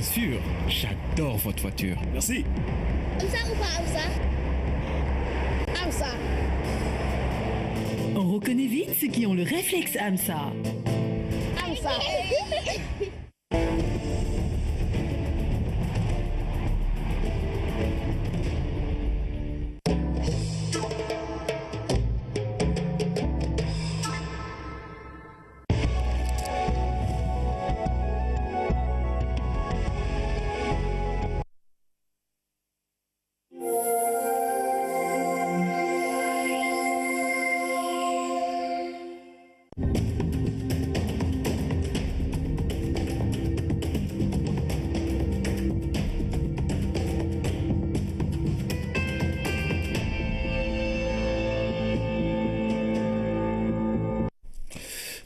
sûr, j'adore votre voiture. Merci. Amsa ou pas Amsa? Amsa. On reconnaît vite ceux qui ont le réflexe AMSA. Amsa.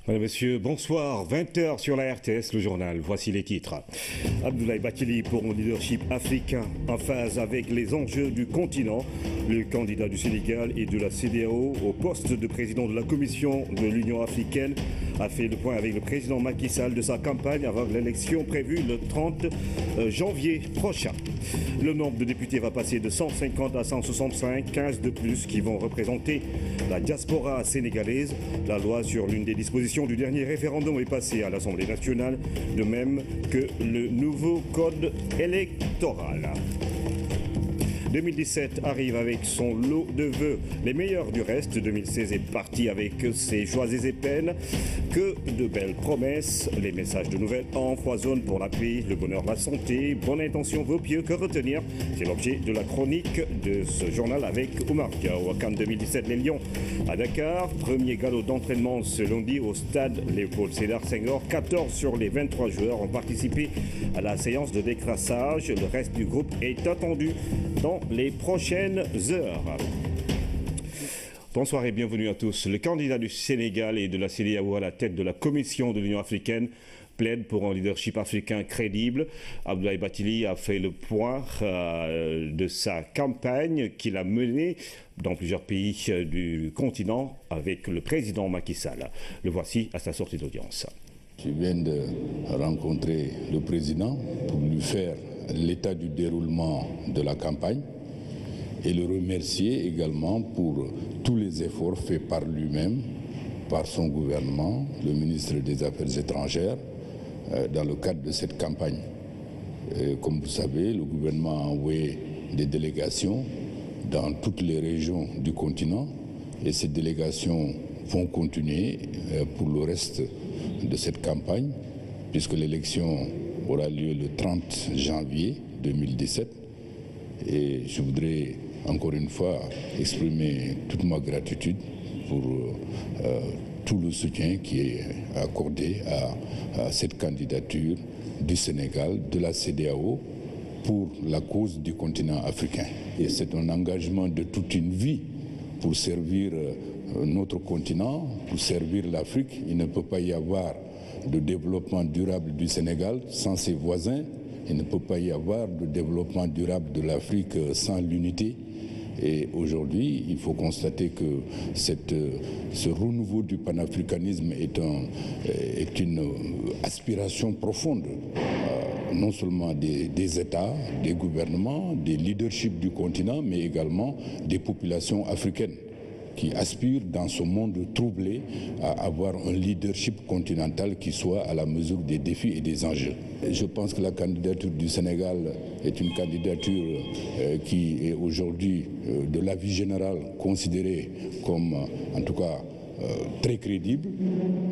Mesdames, Messieurs, bonsoir. 20h sur la RTS, le journal. Voici les titres. Abdoulaye Bathily pour un leadership africain en phase avec les enjeux du continent. Le candidat du Sénégal et de la CEDEAO au poste de président de la Commission de l'Union africaine a fait le point avec le président Macky Sall de sa campagne avant l'élection prévue le 30 janvier prochain. Le nombre de députés va passer de 150 à 165, 15 de plus qui vont représenter la diaspora sénégalaise. La loi sur l'une des dispositions du dernier référendum est passée à l'Assemblée nationale, de même que le nouveau code électoral. 2017 arrive avec son lot de vœux, les meilleurs du reste. 2016 est parti avec ses joies et ses peines. Que de belles promesses, les messages de nouvelles empoisonnent pour la paix, le bonheur, la santé. Bonne intention vaut mieux que retenir. C'est l'objet de la chronique de ce journal avec Oumar Diaw. Au CAN 2017, les Lions à Dakar. Premier galop d'entraînement ce lundi au stade Léopold Sédar Senghor. 14 sur les 23 joueurs ont participé à la séance de décrassage. Le reste du groupe est attendu dans les prochaines heures. Bonsoir et bienvenue à tous. Le candidat du Sénégal et de la CEDEAO à la tête de la Commission de l'Union africaine plaide pour un leadership africain crédible. Abdoulaye Bathily a fait le point de sa campagne qu'il a menée dans plusieurs pays du continent avec le président Macky Sall. Le voici à sa sortie d'audience. Je viens de rencontrer le président pour lui faire l'état du déroulement de la campagne et le remercier également pour tous les efforts faits par lui-même, par son gouvernement, le ministre des Affaires étrangères, dans le cadre de cette campagne. Comme vous savez, le gouvernement a envoyé des délégations dans toutes les régions du continent et ces délégations vont continuer pour le reste de cette campagne, puisque l'élection aura lieu le 30 janvier 2017. Et je voudrais encore une fois exprimer toute ma gratitude pour tout le soutien qui est accordé à cette candidature du Sénégal, de la CEDEAO, pour la cause du continent africain. Et c'est un engagement de toute une vie pour servir notre continent, pour servir l'Afrique. Il ne peut pas y avoir de développement durable du Sénégal sans ses voisins. Il ne peut pas y avoir de développement durable de l'Afrique sans l'unité. Et aujourd'hui, il faut constater que ce renouveau du panafricanisme est une aspiration profonde, non seulement des États, des gouvernements, des leaderships du continent, mais également des populations africaines qui aspirent dans ce monde troublé à avoir un leadership continental qui soit à la mesure des défis et des enjeux. Je pense que la candidature du Sénégal est une candidature qui est aujourd'hui, de l'avis général, considérée comme, en tout cas, très crédible,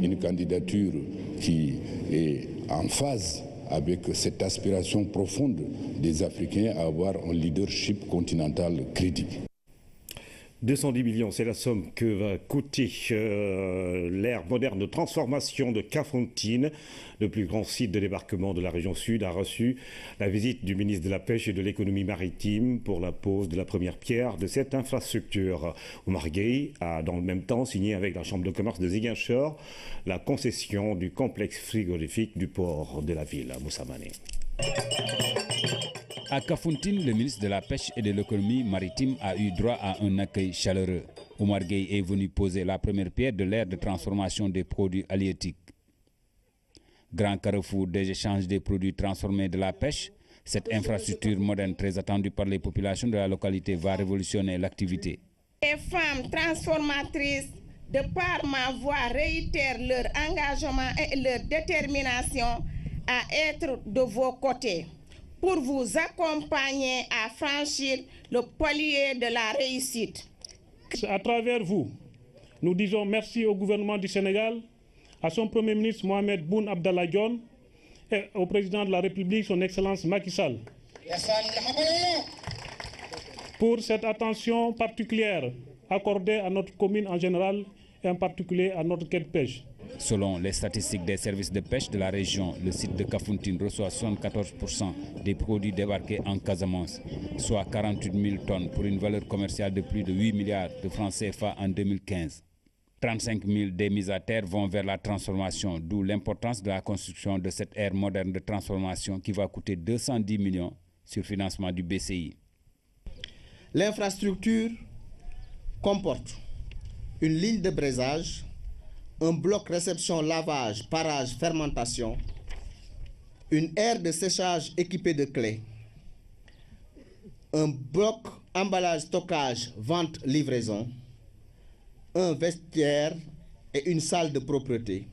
une candidature qui est en phase avec cette aspiration profonde des Africains à avoir un leadership continental crédible. 210 millions, c'est la somme que va coûter l'ère moderne de transformation de Kafountine. Le plus grand site de débarquement de la région sud a reçu la visite du ministre de la Pêche et de l'Économie maritime pour la pose de la première pierre de cette infrastructure. Oumar Gueye a dans le même temps signé avec la Chambre de commerce de Ziguinchor la concession du complexe frigorifique du port de la ville. Moussa Mané. À Kafountine, le ministre de la Pêche et de l'Économie maritime a eu droit à un accueil chaleureux. Oumar Gueye est venu poser la première pierre de l'ère de transformation des produits halieutiques. Grand carrefour des échanges des produits transformés de la pêche, cette infrastructure moderne très attendue par les populations de la localité va révolutionner l'activité. Les femmes transformatrices, de par ma voix, réitèrent leur engagement et leur détermination à être de vos côtés pour vous accompagner à franchir le palier de la réussite. À travers vous, nous disons merci au gouvernement du Sénégal, à son Premier ministre Mohamed Boun Abdallah Dionne et au président de la République, son Excellence Macky Sall, pour cette attention particulière accordée à notre commune en général et en particulier à notre quai de pêche. Selon les statistiques des services de pêche de la région, le site de Kafountine reçoit 74% des produits débarqués en Casamance, soit 48 000 tonnes pour une valeur commerciale de plus de 8 milliards de francs CFA en 2015. 35 000 des mises à terre vont vers la transformation, d'où l'importance de la construction de cette ère moderne de transformation qui va coûter 210 millions sur financement du BCI. L'infrastructure comporte une ligne de braisage, un bloc réception, lavage, parage, fermentation, une aire de séchage équipée de clés, un bloc emballage, stockage, vente, livraison, un vestiaire et une salle de propreté,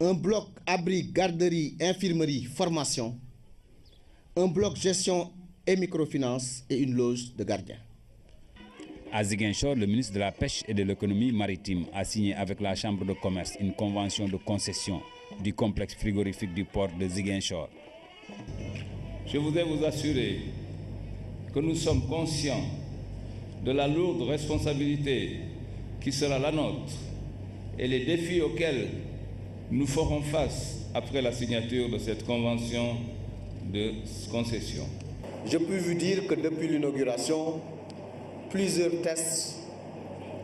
un bloc abri, garderie, infirmerie, formation, un bloc gestion et microfinance et une loge de gardien. À Ziguinchor, le ministre de la Pêche et de l'Économie maritime a signé avec la Chambre de commerce une convention de concession du complexe frigorifique du port de Ziguinchor. Je voudrais vous assurer que nous sommes conscients de la lourde responsabilité qui sera la nôtre et les défis auxquels nous ferons face après la signature de cette convention de concession. Je peux vous dire que depuis l'inauguration, plusieurs tests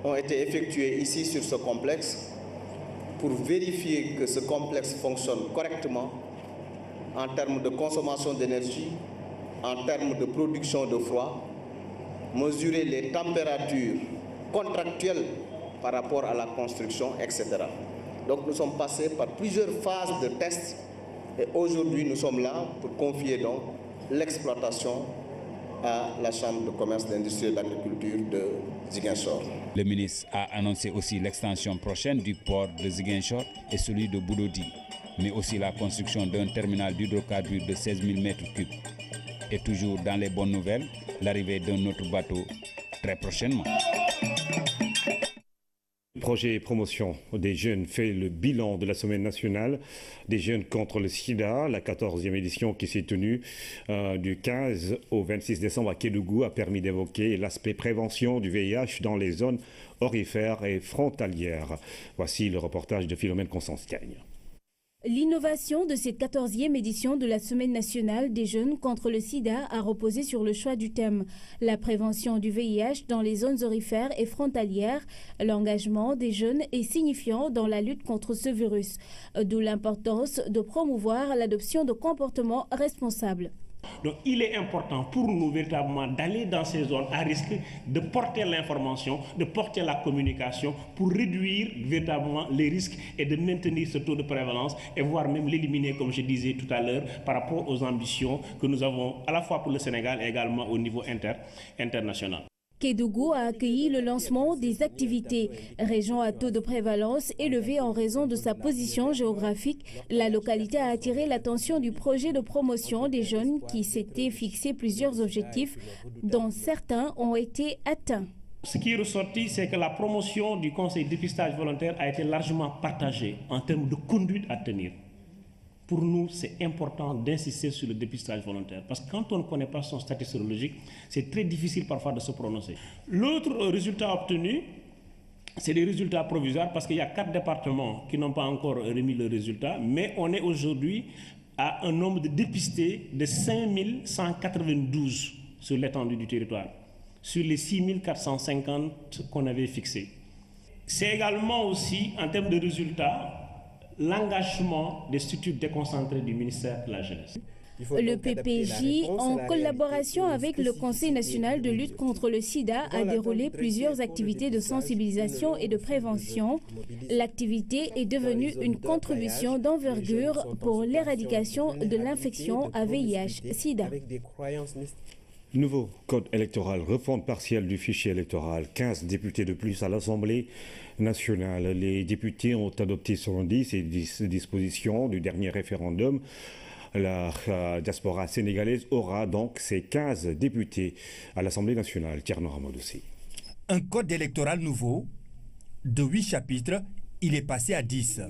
ont été effectués ici sur ce complexe pour vérifier que ce complexe fonctionne correctement en termes de consommation d'énergie, en termes de production de froid, mesurer les températures contractuelles par rapport à la construction, etc. Donc nous sommes passés par plusieurs phases de tests et aujourd'hui nous sommes là pour confier donc l'exploitation à la Chambre de commerce, d'industrie et d'agriculture de Ziguinchor. Le ministre a annoncé aussi l'extension prochaine du port de Ziguinchor et celui de Boudodi, mais aussi la construction d'un terminal d'hydrocarbures de 16 000 m3. Et toujours dans les bonnes nouvelles, l'arrivée d'un autre bateau très prochainement. Le projet promotion des jeunes fait le bilan de la semaine nationale des jeunes contre le sida. La 14e édition qui s'est tenue du 15 au 26 décembre à Kédougou a permis d'évoquer l'aspect prévention du VIH dans les zones aurifères et frontalières. Voici le reportage de Philomène Constance-Cagne. L'innovation de cette 14e édition de la Semaine nationale des jeunes contre le sida a reposé sur le choix du thème « La prévention du VIH dans les zones aurifères et frontalières ». L'engagement des jeunes est signifiant dans la lutte contre ce virus, d'où l'importance de promouvoir l'adoption de comportements responsables. Donc il est important pour nous véritablement d'aller dans ces zones à risque, de porter l'information, de porter la communication pour réduire véritablement les risques et de maintenir ce taux de prévalence et voire même l'éliminer, comme je disais tout à l'heure, par rapport aux ambitions que nous avons à la fois pour le Sénégal et également au niveau international. Kédougou a accueilli le lancement des activités. Région à taux de prévalence élevé en raison de sa position géographique, la localité a attiré l'attention du projet de promotion des jeunes qui s'était fixé plusieurs objectifs, dont certains ont été atteints. Ce qui est ressorti, c'est que la promotion du conseil de dépistage volontaire a été largement partagée en termes de conduite à tenir. Pour nous, c'est important d'insister sur le dépistage volontaire parce que quand on ne connaît pas son statut sérologique, c'est très difficile parfois de se prononcer. L'autre résultat obtenu, c'est des résultats provisoires parce qu'il y a 4 départements qui n'ont pas encore remis le résultat, mais on est aujourd'hui à un nombre de dépistés de 5192 sur l'étendue du territoire, sur les 6450 qu'on avait fixés. C'est également aussi, en termes de résultats, l'engagement des structures déconcentrées du ministère de la Jeunesse. Le PPJ, en collaboration avec le Conseil national de lutte contre le sida, a déroulé plusieurs activités de sensibilisation et de prévention. L'activité est devenue une contribution d'envergure pour l'éradication de l'infection à VIH-Sida. Nouveau code électoral, refonte partielle du fichier électoral, 15 députés de plus à l'Assemblée nationale. Les députés ont adopté selon ces dispositions du dernier référendum. La diaspora sénégalaise aura donc ses 15 députés à l'Assemblée nationale. Thierno Ramodoussi. Un code électoral nouveau, de 8 chapitres, il est passé à 10.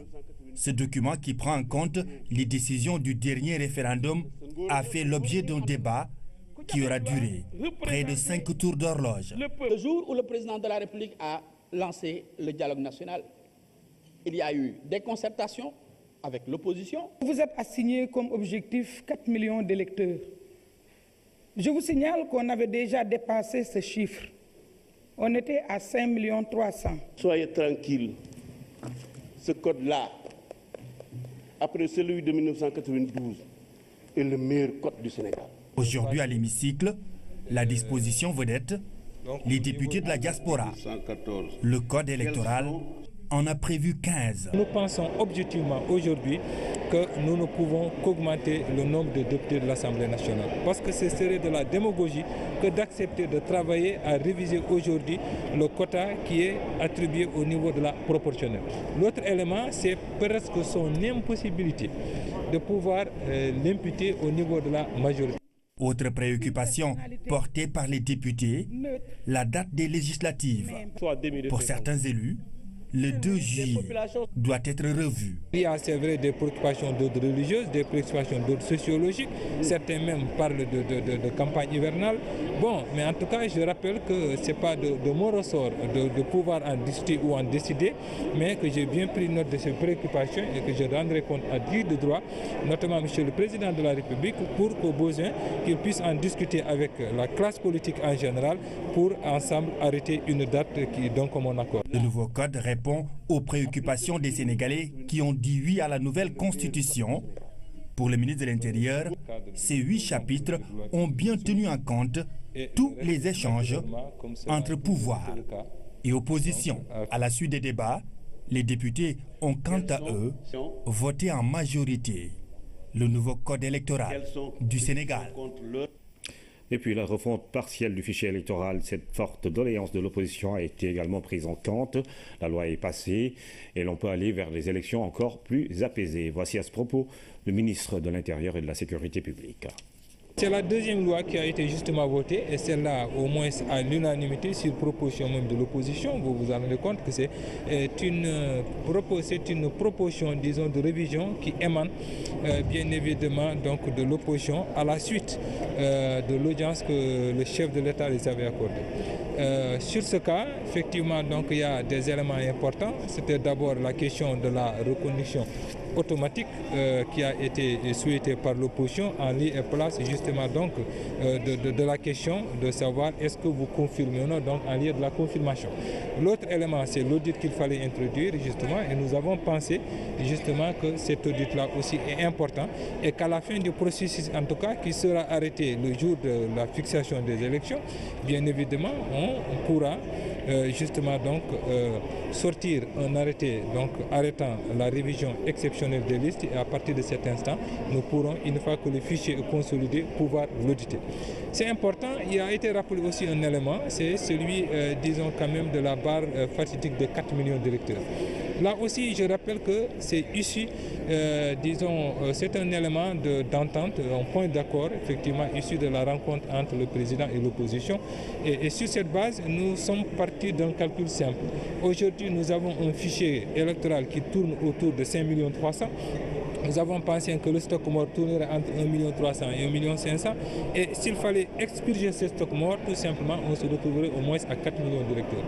Ce document qui prend en compte les décisions du dernier référendum a fait l'objet d'un débat qui aura duré près de 5 tours d'horloge. Le jour où le président de la République a lancé le dialogue national, il y a eu des concertations avec l'opposition. Vous êtes assigné comme objectif 4 millions d'électeurs. Je vous signale qu'on avait déjà dépassé ce chiffre. On était à 5 300 000. Soyez tranquille. Ce code-là, après celui de 1992, est le meilleur code du Sénégal. Aujourd'hui à l'hémicycle, la disposition vedette, les députés de la diaspora. Le code électoral en a prévu 15. Nous pensons objectivement aujourd'hui que nous ne pouvons qu'augmenter le nombre de députés de l'Assemblée nationale. Parce que ce serait de la démagogie que d'accepter de travailler à réviser aujourd'hui le quota qui est attribué au niveau de la proportionnelle. L'autre élément, c'est presque son impossibilité de pouvoir l'imputer au niveau de la majorité. Autre préoccupation portée par les députés, la date des législatives. Pour certains élus, le 2 juillet doit être revu. Il y a, c'est vrai, des préoccupations d'ordre religieux, des préoccupations d'ordre sociologique. Certains même parlent de campagne hivernale. Bon, mais en tout cas, je rappelle que ce n'est pas de mon ressort de pouvoir en discuter ou en décider, mais que j'ai bien pris note de ces préoccupations et que je rendrai compte à dire de droit, notamment M. le Président de la République, pour qu'au besoin, qu'il puisse en discuter avec la classe politique en général pour ensemble arrêter une date qui donne comme un accord. Le nouveau code répond aux préoccupations des Sénégalais qui ont dit oui à la nouvelle constitution. Pour le ministre de l'Intérieur, ces 8 chapitres ont bien tenu en compte tous les échanges entre pouvoir et opposition. À la suite des débats, les députés ont quant à eux voté en majorité le nouveau code électoral du Sénégal. Et puis la refonte partielle du fichier électoral, cette forte doléance de l'opposition a été également prise en compte. La loi est passée et l'on peut aller vers des élections encore plus apaisées. Voici à ce propos le ministre de l'Intérieur et de la Sécurité publique. C'est la deuxième loi qui a été justement votée et celle-là, au moins à l'unanimité, sur proposition même de l'opposition. Vous vous en rendez compte que c'est une proposition, disons, de révision qui émane bien évidemment donc, de l'opposition à la suite de l'audience que le chef de l'État les avait accordée. Sur ce cas, effectivement, donc, il y a des éléments importants. C'était d'abord la question de la reconnaissance automatique qui a été souhaitée par l'opposition en lieu et place justement donc de la question de savoir est-ce que vous confirmez ou non, donc en lieu de la confirmation. L'autre élément, c'est l'audit qu'il fallait introduire justement et nous avons pensé justement que cet audit-là aussi est important et qu'à la fin du processus en tout cas qui sera arrêté le jour de la fixation des élections, bien évidemment on pourra justement donc sortir un arrêté donc arrêtant la révision exceptionnelle des listes et à partir de cet instant nous pourrons une fois que le fichier est consolidé pouvoir l'auditer. C'est important, il a été rappelé aussi un élément, c'est celui disons quand même de la barre fatidique de 4 millions d'électeurs. Là aussi je rappelle que c'est issu disons c'est un élément d'entente, un point d'accord effectivement issu de la rencontre entre le président et l'opposition et sur cette base nous sommes partis d'un calcul simple. Aujourd'hui nous avons un fichier électoral qui tourne autour de 5 300 000. Nous avons pensé que le stock mort tournerait entre 1 300 000 et 1 500 000 et s'il fallait expurger ce stock mort, tout simplement on se retrouverait au moins à 4 millions d'électeurs.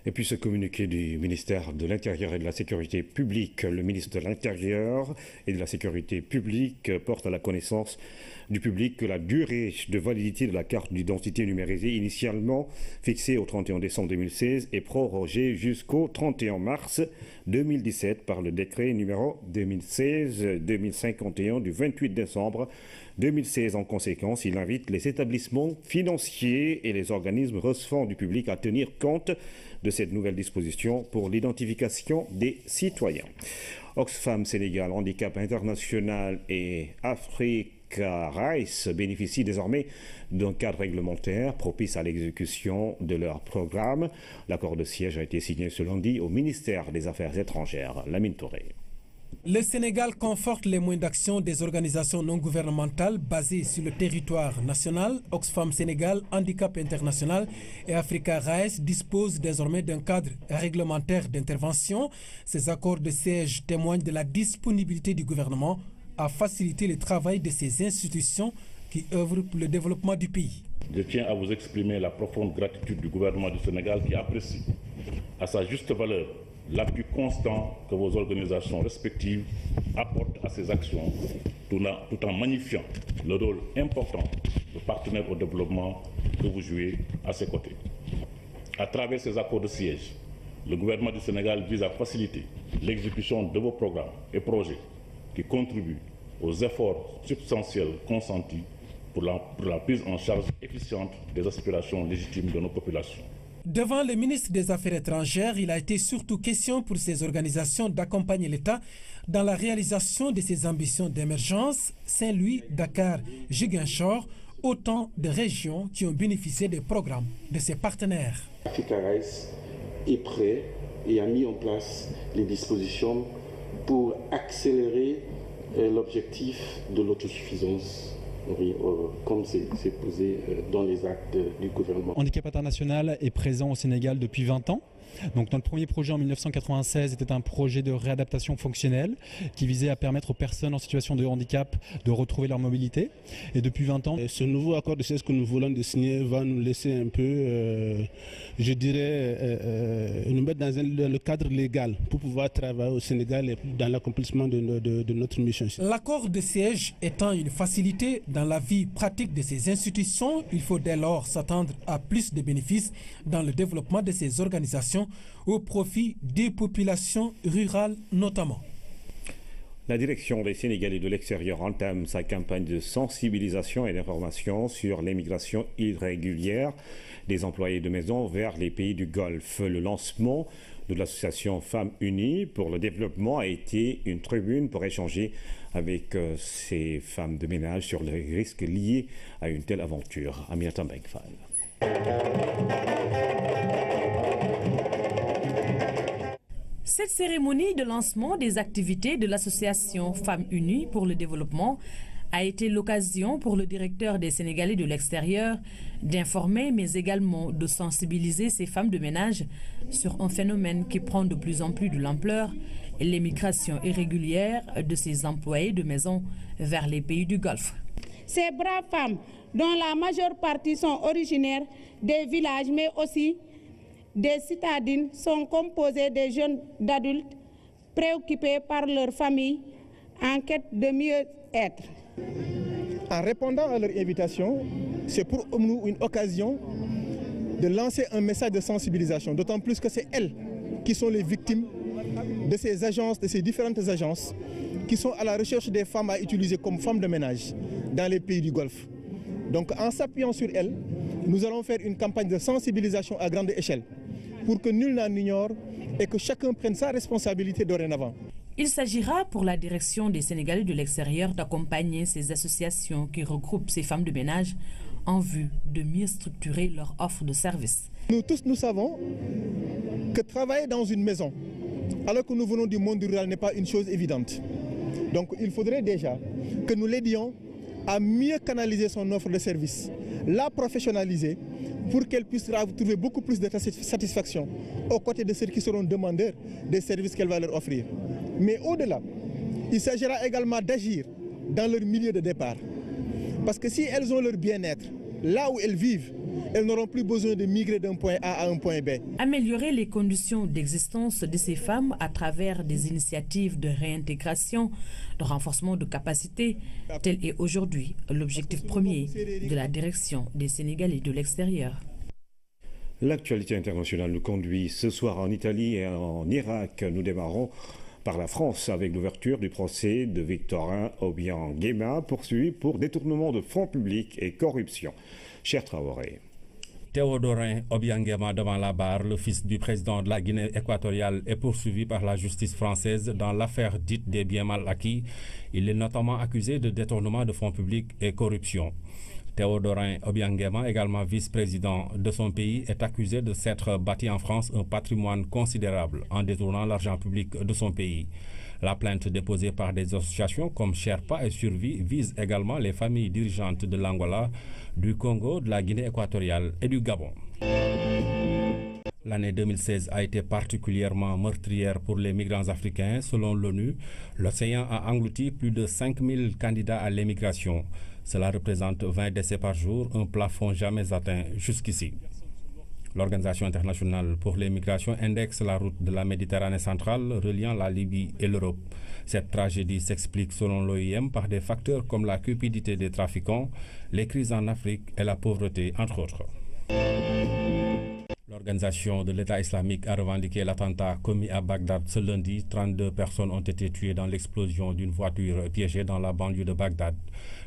Et puis ce communiqué du ministère de l'Intérieur et de la Sécurité publique. Le ministre de l'Intérieur et de la Sécurité publique porte à la connaissance du public que la durée de validité de la carte d'identité numérisée initialement fixée au 31 décembre 2016 est prorogée jusqu'au 31 mars 2017 par le décret numéro 2016-2051 du 28 décembre 2016. En conséquence, il invite les établissements financiers et les organismes recevant du public à tenir compte de cette nouvelle disposition pour l'identification des citoyens. Oxfam Sénégal, Handicap International et Africa Rice bénéficient désormais d'un cadre réglementaire propice à l'exécution de leur programme. L'accord de siège a été signé ce lundi au ministère des Affaires étrangères. Lamine Touré. Le Sénégal conforte les moyens d'action des organisations non gouvernementales basées sur le territoire national. Oxfam Sénégal, Handicap International et Africa Rice disposent désormais d'un cadre réglementaire d'intervention. Ces accords de siège témoignent de la disponibilité du gouvernement à faciliter le travail de ces institutions qui œuvrent pour le développement du pays. Je tiens à vous exprimer la profonde gratitude du gouvernement du Sénégal qui apprécie à sa juste valeur l'appui constant que vos organisations respectives apportent à ces actions, tout en magnifiant le rôle important de partenaire au développement que vous jouez à ses côtés. À travers ces accords de siège, le gouvernement du Sénégal vise à faciliter l'exécution de vos programmes et projets qui contribuent aux efforts substantiels consentis pour la prise en charge efficiente des aspirations légitimes de nos populations. Devant le ministre des Affaires étrangères, il a été surtout question pour ces organisations d'accompagner l'État dans la réalisation de ses ambitions d'émergence. Saint-Louis, Dakar, Ziguinchor, autant de régions qui ont bénéficié des programmes de ses partenaires. Africa Rice est prêt et a mis en place les dispositions pour accélérer l'objectif de l'autosuffisance. Oui, comme c'est posé dans les actes du gouvernement. Handicap International est présent au Sénégal depuis 20 ans. Donc notre premier projet en 1996 était un projet de réadaptation fonctionnelle qui visait à permettre aux personnes en situation de handicap de retrouver leur mobilité. Et depuis 20 ans... Ce nouveau accord de siège que nous voulons de signer va nous laisser un peu, je dirais, nous mettre dans le cadre légal pour pouvoir travailler au Sénégal et dans l'accomplissement de notre mission. L'accord de siège étant une facilité dans la vie pratique de ces institutions, il faut dès lors s'attendre à plus de bénéfices dans le développement de ces organisations au profit des populations rurales notamment. La direction des Sénégalais de l'extérieur entame sa campagne de sensibilisation et d'information sur l'immigration irrégulière des employés de maison vers les pays du Golfe. Le lancement de l'association Femmes Unies pour le développement a été une tribune pour échanger avec ces femmes de ménage sur les risques liés à une telle aventure. Aminata Mbengfal. Cette cérémonie de lancement des activités de l'association Femmes Unies pour le développement a été l'occasion pour le directeur des Sénégalais de l'extérieur d'informer mais également de sensibiliser ces femmes de ménage sur un phénomène qui prend de plus en plus de l'ampleur, l'émigration irrégulière de ces employés de maison vers les pays du Golfe. Ces braves femmes, dont la majeure partie sont originaires des villages mais aussi des citadines, sont composées de jeunes d'adultes préoccupés par leur famille en quête de mieux-être. En répondant à leur invitation, c'est pour nous une occasion de lancer un message de sensibilisation, d'autant plus que c'est elles qui sont les victimes de ces agences, de ces différentes agences qui sont à la recherche des femmes à utiliser comme femmes de ménage dans les pays du Golfe. Donc en s'appuyant sur elles, nous allons faire une campagne de sensibilisation à grande échelle pour que nul n'en ignore et que chacun prenne sa responsabilité dorénavant. Il s'agira pour la direction des Sénégalais de l'extérieur d'accompagner ces associations qui regroupent ces femmes de ménage en vue de mieux structurer leur offre de services. Nous tous, nous savons que travailler dans une maison, alors que nous venons du monde rural, n'est pas une chose évidente. Donc il faudrait déjà que nous l'aidions à mieux canaliser son offre de services, la professionnaliser pour qu'elle puisse trouver beaucoup plus de satisfaction aux côtés de ceux qui seront demandeurs des services qu'elle va leur offrir. Mais au-delà, il s'agira également d'agir dans leur milieu de départ. Parce que si elles ont leur bien-être, là où elles vivent, elles n'auront plus besoin de migrer d'un point A à un point B. Améliorer les conditions d'existence de ces femmes à travers des initiatives de réintégration, de renforcement de capacités, tel est aujourd'hui l'objectif premier de la direction des Sénégalais de l'extérieur. L'actualité internationale nous conduit ce soir en Italie et en Irak. Nous démarrons par la France avec l'ouverture du procès de Victorin Obiang-Nguema, poursuivi pour détournement de fonds publics et corruption. Cher Traoré. Théodorin Obiang-Nguema devant la barre, le fils du président de la Guinée équatoriale, est poursuivi par la justice française dans l'affaire dite des biens mal acquis. Il est notamment accusé de détournement de fonds publics et corruption. Théodorin Obiang-Nguema, également vice-président de son pays, est accusé de s'être bâti en France un patrimoine considérable en détournant l'argent public de son pays. La plainte déposée par des associations comme Sherpa et Survie vise également les familles dirigeantes de l'Angola, du Congo, de la Guinée équatoriale et du Gabon. L'année 2016 a été particulièrement meurtrière pour les migrants africains. Selon l'ONU, l'océan a englouti plus de 5000 candidats à l'émigration. Cela représente 20 décès par jour, un plafond jamais atteint jusqu'ici. L'Organisation internationale pour les migrations indexe la route de la Méditerranée centrale reliant la Libye et l'Europe. Cette tragédie s'explique selon l'OIM par des facteurs comme la cupidité des trafiquants, les crises en Afrique et la pauvreté, entre autres. L'organisation de l'État islamique a revendiqué l'attentat commis à Bagdad ce lundi. 32 personnes ont été tuées dans l'explosion d'une voiture piégée dans la banlieue de Bagdad.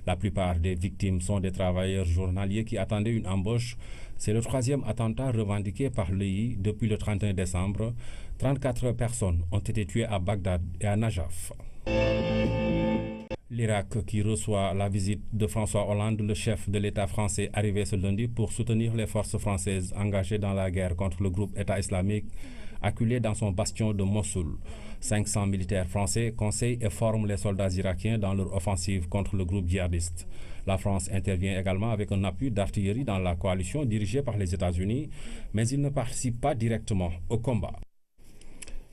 La plupart des victimes sont des travailleurs journaliers qui attendaient une embauche. C'est le troisième attentat revendiqué par l'EI depuis le 31 décembre. 34 personnes ont été tuées à Bagdad et à Najaf. L'Irak qui reçoit la visite de François Hollande, le chef de l'État français arrivé ce lundi pour soutenir les forces françaises engagées dans la guerre contre le groupe État islamique, acculé dans son bastion de Mossoul. 500 militaires français conseillent et forment les soldats irakiens dans leur offensive contre le groupe djihadiste. La France intervient également avec un appui d'artillerie dans la coalition dirigée par les États-Unis, mais il ne participe pas directement au combat.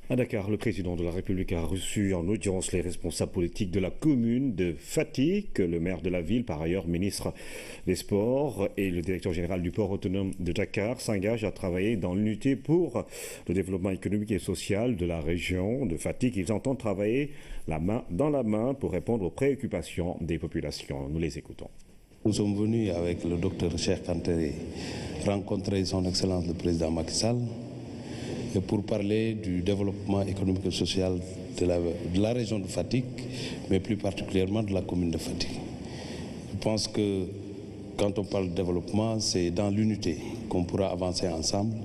À Dakar, le président de la République a reçu en audience les responsables politiques de la commune de Fatick. Le maire de la ville, par ailleurs ministre des Sports, et le directeur général du port autonome de Dakar s'engagent à travailler dans l'unité pour le développement économique et social de la région de Fatick. Ils entendent travailler la main dans la main pour répondre aux préoccupations des populations. Nous les écoutons. Nous sommes venus avec le docteur Cheikh Kanté rencontrer son Excellence le président Macky Sall pour parler du développement économique et social de la région de Fatick, mais plus particulièrement de la commune de Fatick. Je pense que quand on parle de développement, c'est dans l'unité qu'on pourra avancer ensemble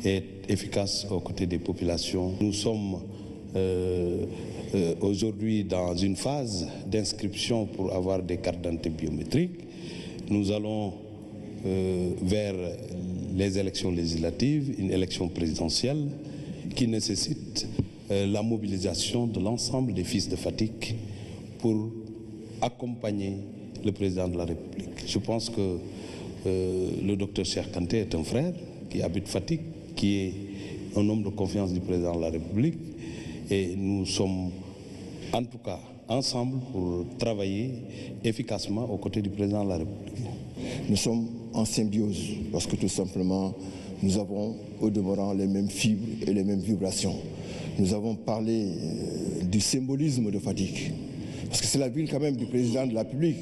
et être efficace aux côtés des populations. Nous sommes aujourd'hui dans une phase d'inscription pour avoir des cartes d'identité biométriques. Nous allons vers les élections législatives, une élection présidentielle qui nécessite la mobilisation de l'ensemble des fils de Fatick pour accompagner le président de la République. Je pense que le docteur Cheikh Kanté est un frère qui habite Fatick, qui est un homme de confiance du président de la République, et nous sommes en tout cas ensemble pour travailler efficacement aux côtés du président de la République. Nous sommes en symbiose parce que tout simplement nous avons au demeurant les mêmes fibres et les mêmes vibrations. Nous avons parlé du symbolisme de Fatick parce que c'est la ville quand même du président de la République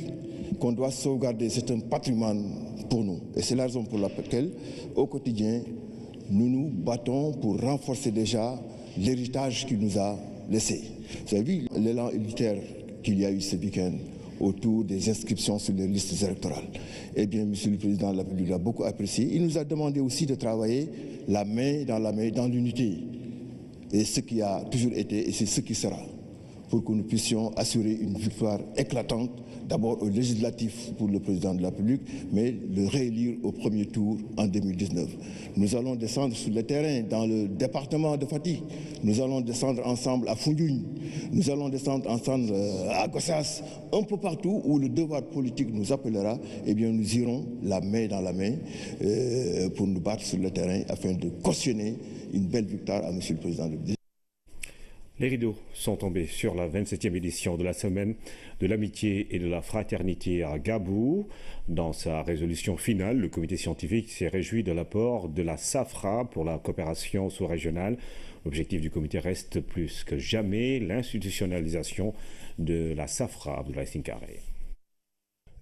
qu'on doit sauvegarder. C'est un patrimoine pour nous et c'est la raison pour laquelle au quotidien nous nous battons pour renforcer déjà l'héritage qu'il nous a laissé. Vous avez vu l'élan élitaire qu'il y a eu ce week-end autour des inscriptions sur les listes électorales. Eh bien, Monsieur le Président de la République l'a beaucoup apprécié. Il nous a demandé aussi de travailler la main, dans l'unité. Et ce qui a toujours été, et c'est ce qui sera, pour que nous puissions assurer une victoire éclatante, d'abord au législatif pour le Président de la République, mais le réélire au premier tour en 2019. Nous allons descendre sur le terrain dans le département de Fatick. Nous allons descendre ensemble à Foundiougne. Nous allons descendre ensemble à Gossas. Un peu partout où le devoir politique nous appellera, eh bien nous irons la main dans la main pour nous battre sur le terrain afin de cautionner une belle victoire à Monsieur le Président de la République. Les rideaux sont tombés sur la 27e édition de la Semaine de l'amitié et de la fraternité à Gabou. Dans sa résolution finale, le comité scientifique s'est réjoui de l'apport de la SAFRA pour la coopération sous-régionale. L'objectif du comité reste plus que jamais l'institutionnalisation de la SAFRA. Abdoulaye Sinkaré.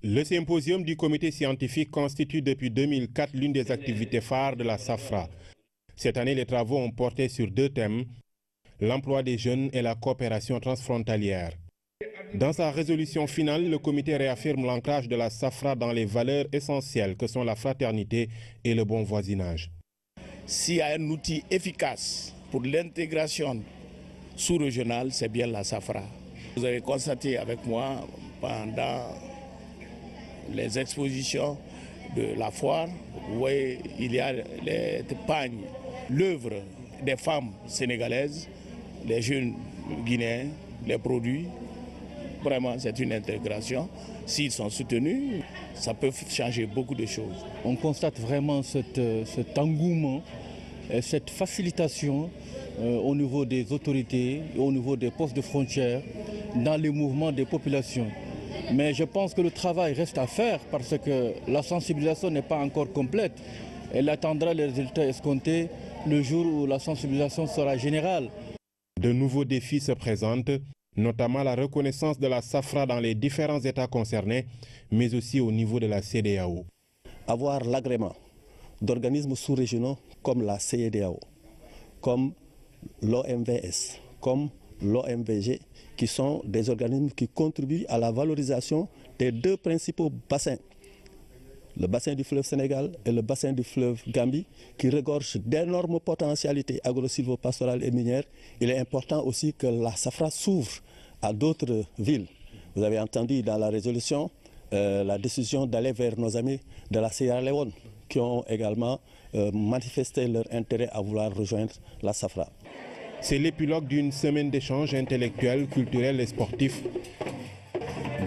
Le symposium du comité scientifique constitue depuis 2004 l'une des activités phares de la SAFRA. Cette année, les travaux ont porté sur 2 thèmes, l'emploi des jeunes et la coopération transfrontalière. Dans sa résolution finale, le comité réaffirme l'ancrage de la SAFRA dans les valeurs essentielles que sont la fraternité et le bon voisinage. S'il y a un outil efficace pour l'intégration sous-régionale, c'est bien la SAFRA. Vous avez constaté avec moi pendant les expositions de la foire, où il y a les pagnes, l'œuvre des femmes sénégalaises, les jeunes guinéens, les produits. Vraiment, c'est une intégration. S'ils sont soutenus, ça peut changer beaucoup de choses. On constate vraiment cet engouement et cette facilitation au niveau des autorités, au niveau des postes de frontières, dans les mouvements des populations. Mais je pense que le travail reste à faire parce que la sensibilisation n'est pas encore complète. Elle attendra les résultats escomptés le jour où la sensibilisation sera générale. De nouveaux défis se présentent, notamment la reconnaissance de la SAFRA dans les différents États concernés, mais aussi au niveau de la CEDEAO. Avoir l'agrément d'organismes sous-régionaux comme la CEDEAO, comme l'OMVS, comme l'OMVG, qui sont des organismes qui contribuent à la valorisation des 2 principaux bassins, le bassin du fleuve Sénégal et le bassin du fleuve Gambie, qui regorgent d'énormes potentialités agro-silvopastorales et minières. Il est important aussi que la SAFRA s'ouvre à d'autres villes. Vous avez entendu dans la résolution la décision d'aller vers nos amis de la Sierra Leone, qui ont également manifesté leur intérêt à vouloir rejoindre la SAFRA. C'est l'épilogue d'une semaine d'échanges intellectuels, culturels et sportifs.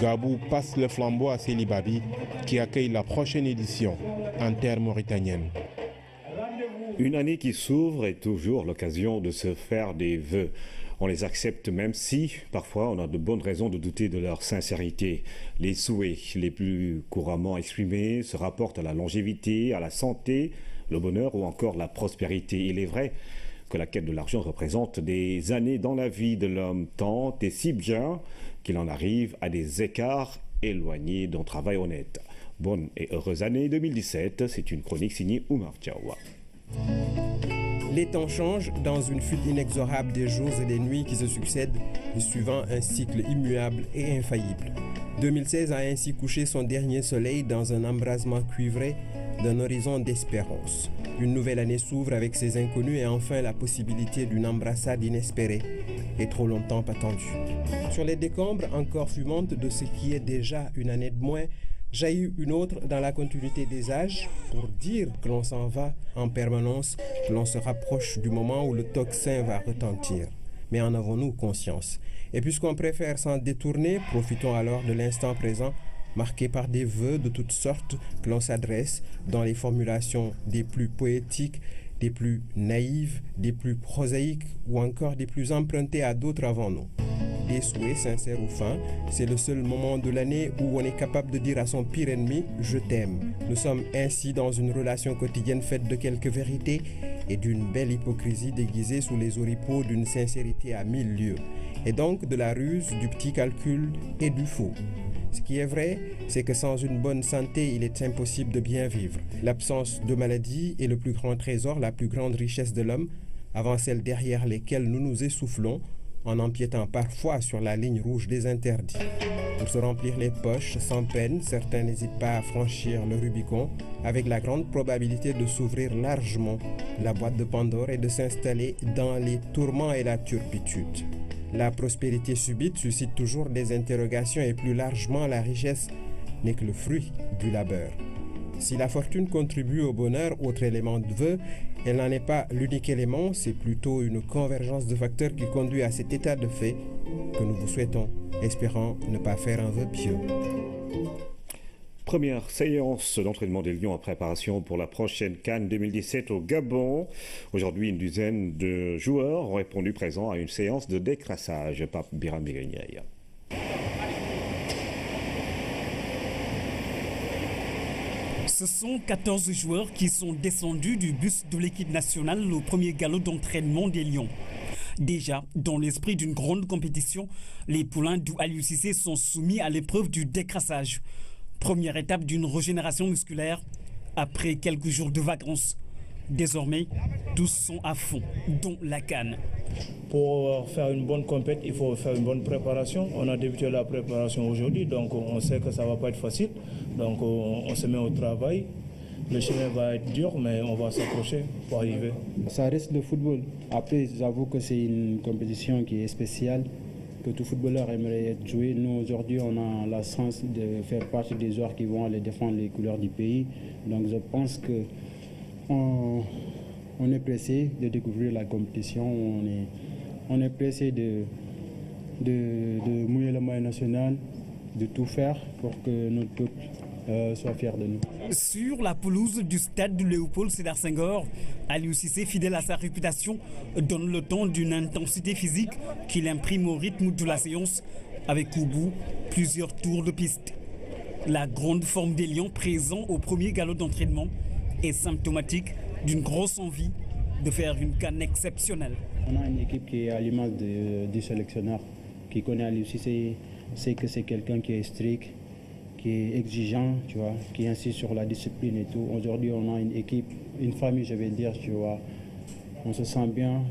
Gabou passe le flambeau à Célibabi, qui accueille la prochaine édition en terre mauritanienne. Une année qui s'ouvre est toujours l'occasion de se faire des vœux. On les accepte même si, parfois, on a de bonnes raisons de douter de leur sincérité. Les souhaits les plus couramment exprimés se rapportent à la longévité, à la santé, le bonheur ou encore la prospérité. Il est vrai que la quête de l'argent représente des années dans la vie de l'homme, tant et si bien qu'il en arrive à des écarts éloignés d'un travail honnête. Bonne et heureuse année 2017, c'est une chronique signée Oumar Tchaoua. Les temps changent dans une fuite inexorable des jours et des nuits qui se succèdent, suivant un cycle immuable et infaillible. 2016 a ainsi couché son dernier soleil dans un embrasement cuivré d'un horizon d'espérance. Une nouvelle année s'ouvre avec ses inconnus et enfin la possibilité d'une embrassade inespérée et trop longtemps attendue. Sur les décombres encore fumantes de ce qui est déjà une année de moins, jaillit une autre dans la continuité des âges pour dire que l'on s'en va en permanence, que l'on se rapproche du moment où le tocsin va retentir. Mais en avons-nous conscience? Et puisqu'on préfère s'en détourner, profitons alors de l'instant présent, marqué par des vœux de toutes sortes que l'on s'adresse dans les formulations des plus poétiques, des plus naïves, des plus prosaïques ou encore des plus empruntées à d'autres avant nous. Des souhaits sincères ou fins, c'est le seul moment de l'année où on est capable de dire à son pire ennemi « je t'aime ». Nous sommes ainsi dans une relation quotidienne faite de quelques vérités et d'une belle hypocrisie déguisée sous les oripeaux d'une sincérité à 1000 lieues, et donc de la ruse, du petit calcul et du faux. Ce qui est vrai, c'est que sans une bonne santé, il est impossible de bien vivre. L'absence de maladie est le plus grand trésor, la plus grande richesse de l'homme, avant celles derrière lesquelles nous nous essoufflons, en empiétant parfois sur la ligne rouge des interdits. Pour se remplir les poches, sans peine, certains n'hésitent pas à franchir le Rubicon, avec la grande probabilité de s'ouvrir largement la boîte de Pandore et de s'installer dans les tourments et la turpitude. La prospérité subite suscite toujours des interrogations et plus largement la richesse n'est que le fruit du labeur. Si la fortune contribue au bonheur, autre élément de vœu, elle n'en est pas l'unique élément, c'est plutôt une convergence de facteurs qui conduit à cet état de fait que nous vous souhaitons, espérant ne pas faire un vœu pieux. première séance d'entraînement des Lions en préparation pour la prochaine CAN 2017 au Gabon. Aujourd'hui, une dizaine de joueurs ont répondu présents à une séance de décrassage par Biram Begagnaï. Ce sont 14 joueurs qui sont descendus du bus de l'équipe nationale au premier galop d'entraînement des Lions. Déjà, dans l'esprit d'une grande compétition, les poulains d'Aliou Cissé sont soumis à l'épreuve du décrassage. Première étape d'une régénération musculaire après quelques jours de vacances. Désormais, tous sont à fond, dont la CAN. Pour faire une bonne compète, il faut faire une bonne préparation. On a débuté la préparation aujourd'hui, donc on sait que ça ne va pas être facile. Donc on se met au travail. Le chemin va être dur, mais on va s'accrocher pour arriver. Ça reste le football. Après, j'avoue que c'est une compétition qui est spéciale, que tout footballeur aimerait être joué. Nous, aujourd'hui, on a la chance de faire partie des joueurs qui vont aller défendre les couleurs du pays. Donc je pense que on est pressé de découvrir la compétition. On est pressé de mouiller le maillot national, de tout faire pour que notre peuple soit fier de nous. Sur la pelouse du stade de Léopold Sédar Senghor, Aliou Cissé, fidèle à sa réputation, donne le temps d'une intensité physique qu'il imprime au rythme de la séance, avec au bout plusieurs tours de piste. La grande forme des Lions présents au premier galop d'entraînement est symptomatique d'une grosse envie de faire une CAN exceptionnelle. On a une équipe qui est à l'image du sélectionneur, qui connaît Aliou Cissé, sait que c'est quelqu'un qui est strict, qui est exigeant, tu vois, qui insiste sur la discipline et tout. Aujourd'hui, on a une équipe, une famille, je vais dire, tu vois. On se sent bien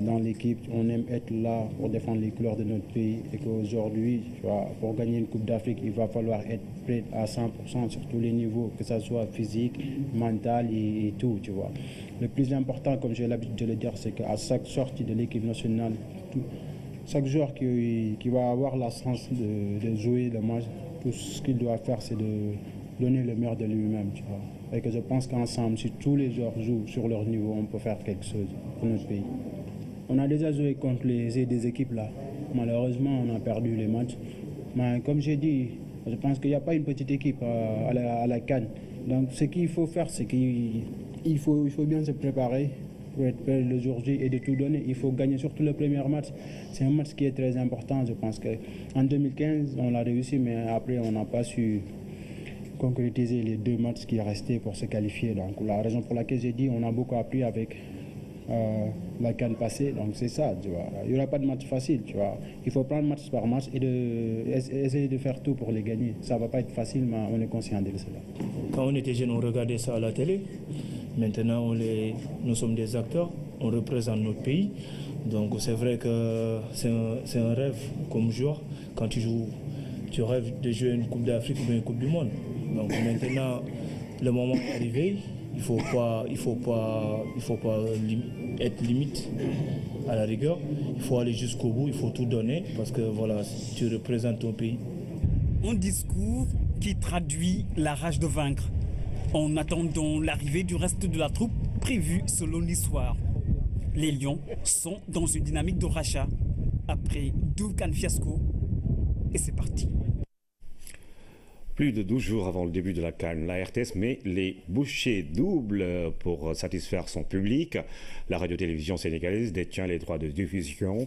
dans l'équipe, on aime être là pour défendre les couleurs de notre pays et qu'aujourd'hui, tu vois, pour gagner une Coupe d'Afrique, il va falloir être prêt à 100% sur tous les niveaux, que ce soit physique, mental et tout, tu vois. Le plus important, comme j'ai l'habitude de le dire, c'est qu'à chaque sortie de l'équipe nationale, chaque joueur qui va avoir la chance de jouer le match, tout ce qu'il doit faire, c'est de donner le meilleur de lui-même, tu vois. Et que je pense qu'ensemble, si tous les joueurs jouent sur leur niveau, on peut faire quelque chose pour notre pays. On a déjà joué contre des équipes là. Malheureusement, on a perdu les matchs. Mais comme j'ai dit, je pense qu'il n'y a pas une petite équipe à la CAN. Donc ce qu'il faut faire, c'est qu'il faut bien se préparer pour être prêt le jour J et de tout donner. Il faut gagner surtout le premier match. C'est un match qui est très important. Je pense qu'en 2015, on l'a réussi, mais après, on n'a pas su concrétiser les 2 matchs qui restaient pour se qualifier. Donc la raison pour laquelle j'ai dit on a beaucoup appris avec la CAN passée, donc c'est ça, tu vois. Il n'y aura pas de match facile, tu vois. Il faut prendre match par match et essayer de faire tout pour les gagner. Ça ne va pas être facile, mais on est conscient de cela. Quand on était jeune, on regardait ça à la télé. Maintenant, nous sommes des acteurs, on représente notre pays. Donc c'est vrai que c'est un rêve comme joueur. Quand tu joues, tu rêves de jouer une Coupe d'Afrique ou bien une Coupe du Monde. Donc maintenant, le moment est arrivé, il faut pas être limite à la rigueur. Il faut aller jusqu'au bout, il faut tout donner parce que voilà, tu représentes ton pays. Un discours qui traduit la rage de vaincre en attendant l'arrivée du reste de la troupe prévue ce lundi soir. Les Lions sont dans une dynamique de rachat après 2 CAN fiasco et c'est parti. Plus de 12 jours avant le début de la CAN, la RTS met les bouchées doubles pour satisfaire son public. La radio-télévision sénégalaise détient les droits de diffusion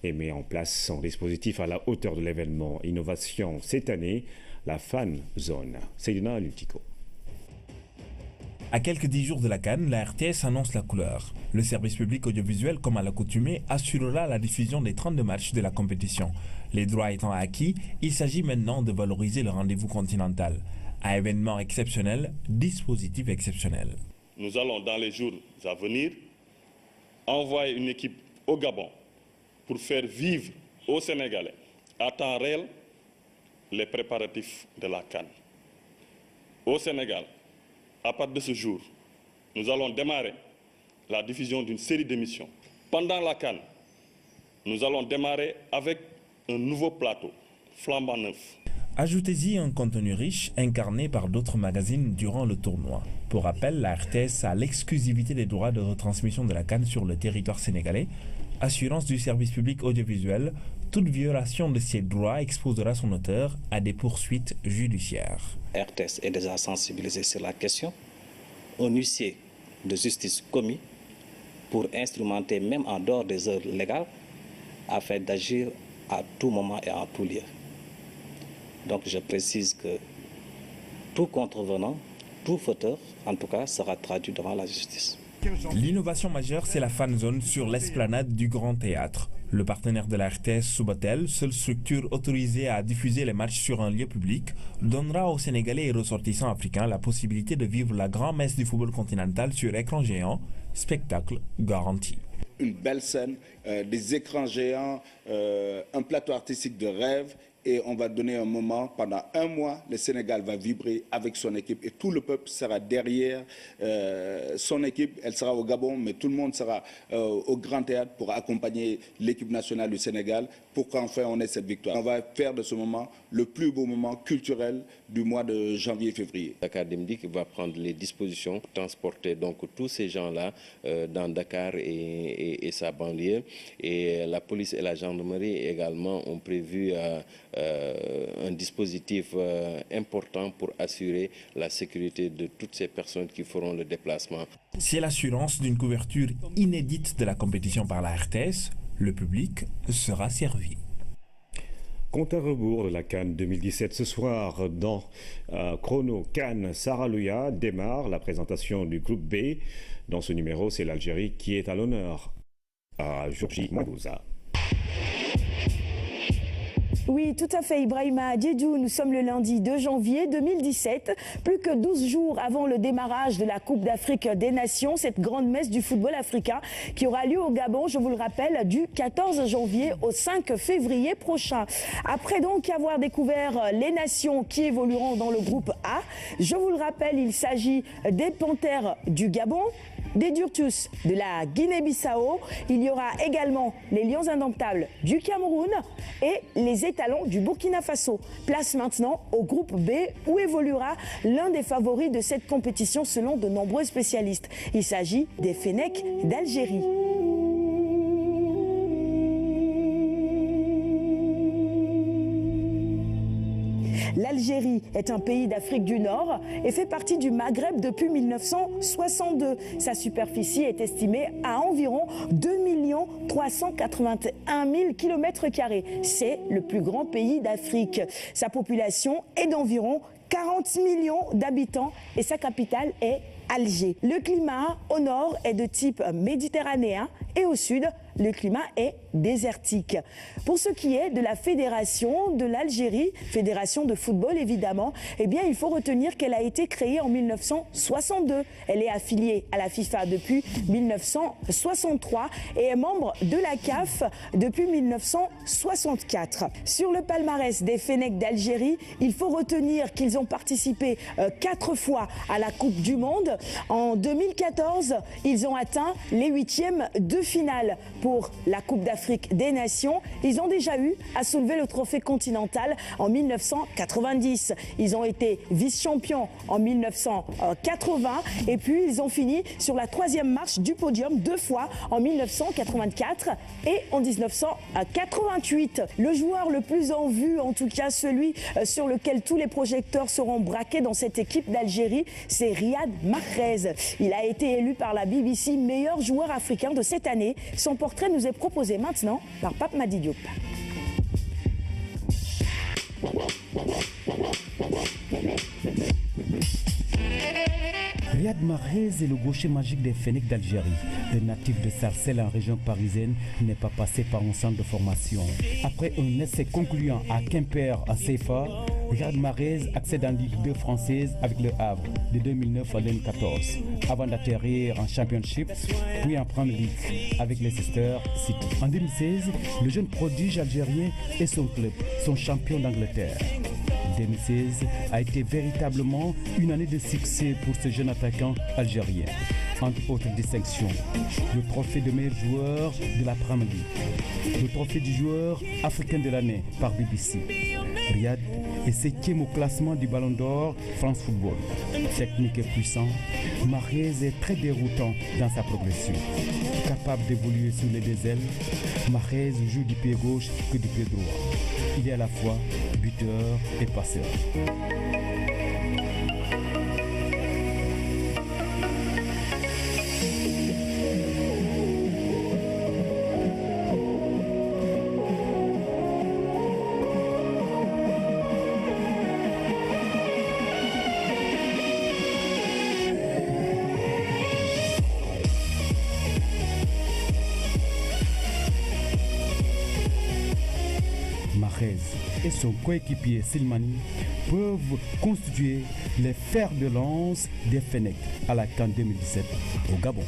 et met en place son dispositif à la hauteur de l'événement. Innovation cette année, la Fan Zone. Seydina Lutico. À quelques 10 jours de la CAN, la RTS annonce la couleur. Le service public audiovisuel, comme à l'accoutumée, assurera la diffusion des 32 matchs de la compétition. Les droits étant acquis, il s'agit maintenant de valoriser le rendez-vous continental. À événement exceptionnel, dispositif exceptionnel. Nous allons dans les jours à venir envoyer une équipe au Gabon pour faire vivre aux Sénégalais à temps réel les préparatifs de la CAN. Au Sénégal, à partir de ce jour, nous allons démarrer la diffusion d'une série d'émissions. Pendant la CAN, nous allons démarrer avec un nouveau plateau, flambant neuf. Ajoutez-y un contenu riche incarné par d'autres magazines durant le tournoi. Pour rappel, la RTS a l'exclusivité des droits de retransmission de la CAN sur le territoire sénégalais, assurance du service public audiovisuel, Toute violation de ces droits exposera son auteur à des poursuites judiciaires. RTS est déjà sensibilisé sur la question. Un huissier de justice commis pour instrumenter même en dehors des heures légales afin d'agir à tout moment et en tout lieu. Donc je précise que tout contrevenant, tout fauteur, en tout cas, sera traduit devant la justice. L'innovation majeure, c'est la fan zone sur l'esplanade du Grand Théâtre. Le partenaire de la RTS, Subatel, seule structure autorisée à diffuser les matchs sur un lieu public, donnera aux Sénégalais et ressortissants africains la possibilité de vivre la grand-messe du football continental sur écran géant, spectacle garanti. Une belle scène, des écrans géants, un plateau artistique de rêve. Et on va donner un moment, pendant un mois, le Sénégal va vibrer avec son équipe et tout le peuple sera derrière son équipe. Elle sera au Gabon, mais tout le monde sera au Grand Théâtre pour accompagner l'équipe nationale du Sénégal pour qu'enfin on ait cette victoire. On va faire de ce moment le plus beau moment culturel du mois de janvier-février. Dakar Dem Dikk va prendre les dispositions pour transporter donc tous ces gens-là dans Dakar et sa banlieue. Et la police et la gendarmerie également ont prévu un dispositif important pour assurer la sécurité de toutes ces personnes qui feront le déplacement. C'est l'assurance d'une couverture inédite de la compétition par la RTS. Le public sera servi. Compte à rebours de la CAN 2017 ce soir dans Chrono CAN Saralouya démarre la présentation du groupe B. Dans ce numéro, c'est l'Algérie qui est à l'honneur à Georgie Magouza. Oui, tout à fait, Ibrahima Diédhiou. Nous sommes le lundi 2 janvier 2017, plus que 12 jours avant le démarrage de la Coupe d'Afrique des Nations, cette grande messe du football africain qui aura lieu au Gabon, je vous le rappelle, du 14 janvier au 5 février prochain. Après donc avoir découvert les nations qui évolueront dans le groupe A, je vous le rappelle, il s'agit des Panthères du Gabon, des Durtus de la Guinée-Bissau, il y aura également les Lions indomptables du Cameroun et les étalons du Burkina Faso. Place maintenant au groupe B où évoluera l'un des favoris de cette compétition selon de nombreux spécialistes. Il s'agit des Fennecs d'Algérie. L'Algérie est un pays d'Afrique du Nord et fait partie du Maghreb depuis 1962. Sa superficie est estimée à environ 2 381 000 km². C'est le plus grand pays d'Afrique. Sa population est d'environ 40 millions d'habitants et sa capitale est Alger. Le climat au nord est de type méditerranéen et au sud, le climat est désertique. Pour ce qui est de la fédération de l'Algérie, fédération de football évidemment, eh bien il faut retenir qu'elle a été créée en 1962. Elle est affiliée à la FIFA depuis 1963 et est membre de la CAF depuis 1964. Sur le palmarès des Fennecs d'Algérie, il faut retenir qu'ils ont participé 4 fois à la Coupe du Monde. En 2014, ils ont atteint les 8e de finale pour la Coupe d'Afrique des Nations. Ils ont déjà eu à soulever le trophée continental en 1990. Ils ont été vice-champions en 1980 et puis ils ont fini sur la 3e marche du podium 2 fois en 1984 et en 1988. Le joueur le plus en vue, en tout cas celui sur lequel tous les projecteurs seront braqués dans cette équipe d'Algérie, c'est Riyad Mahrez. Il a été élu par la BBC meilleur joueur africain de cette année. Son portrait nous est proposé maintenant par Pape Madi Diop. Riyad Mahrez est le gaucher magique des Fennecs d'Algérie. Le natif de Sarcelles en région parisienne n'est pas passé par un centre de formation. Après un essai concluant à Quimper à CFA, Riyad Mahrez accède en Ligue 2 française avec le Havre de 2009 à 2014, avant d'atterrir en Championship, puis en Premier League avec Leicester City. En 2016, le jeune prodige algérien et son club sont champions d'Angleterre. 2016 a été véritablement une année de succès pour ce jeune attaquant algérien. Entre autres distinctions, le trophée de meilleur joueur de la Premier League, le trophée du joueur africain de l'année par BBC, Riyad est 7e au classement du Ballon d'Or France Football. Technique et puissant, Mahrez est très déroutant dans sa progression. Capable d'évoluer sur les deux ailes, Mahrez joue du pied gauche que du pied droit. Il est à la fois buteur et passeur. Et son coéquipier Silmani peuvent constituer les fers de lance des Fennecs à la CAN 2017 au Gabon.